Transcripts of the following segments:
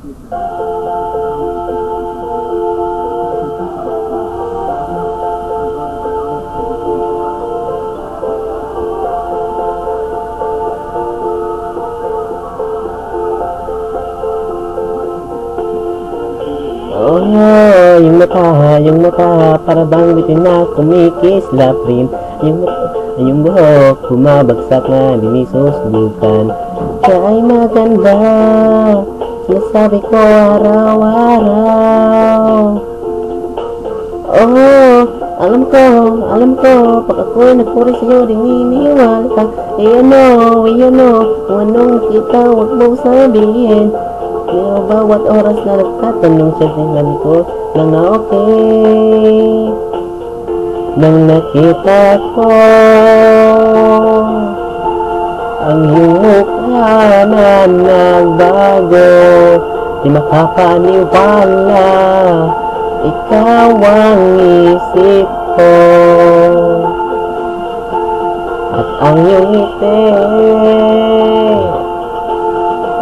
Oh, yung mata, para bang bitin na kumikislap rin. Yung buhok, bumabagsak na di susubukan. Siya ay maganda, sinasabi ko araw-araw. Oh, alam ko, pag ako'y nagpuri sa'yo, di niniwala ka. Ano, kung anong kita, huwag mong sabihin. Pero bawat oras na nagtatanong siya, sinabi ko lang na okay. Nang nakita ko ang iyong mukha na nagbago, di makapaniwala, ikaw ang isip ko. At ang iyong ngiti,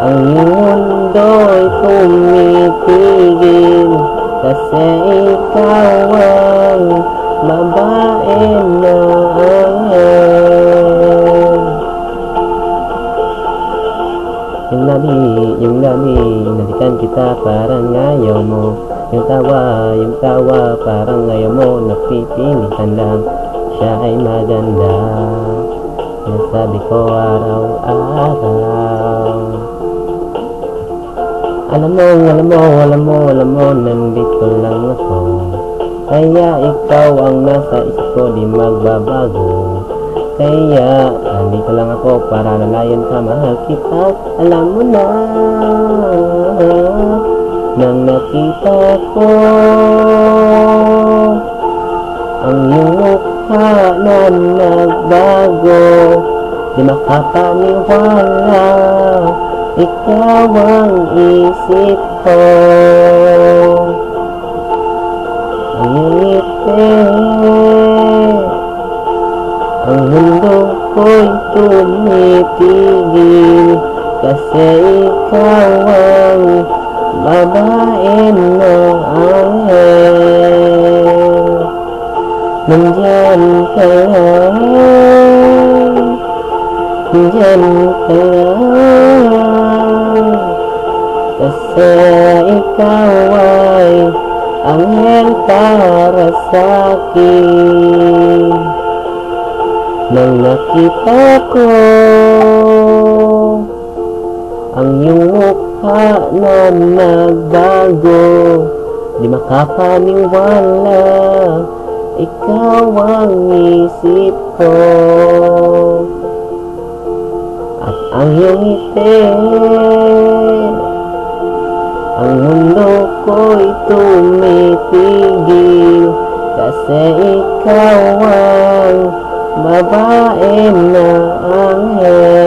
ang iyong mundo'y tumitigil, kasi ikaw ang babae na anghel. Yung labi, nalikan kita parang ayaw mo. Yung tawa, parang ayaw mo, napipilitan lang. Siya ay maganda, nasabi ko araw-araw. Alam mo, nandito lang ako. Kaya ikaw ang nasa isip ko, di magbabago. Kaya nandito lang ako para lalayan ka, mahal kita. Alam mo na, nang nakita ko ang iyong mukha na nagbago, di makapaniwala, ikaw ang isip ko. Ang iyong ngiti, ang mundo ko'y tumitigil, kasi ikaw ang babae na anghel. Nandyan ka lang, kasi ikaw ay anghel para sa'kin. Nang nakita ko ang iyong mukha na nagbago, di makapaniwala, ikaw ang isip ko. At ang iyong ngiti, ang mundo ko'y tumitigil, kasi ikaw ang babae na anghel.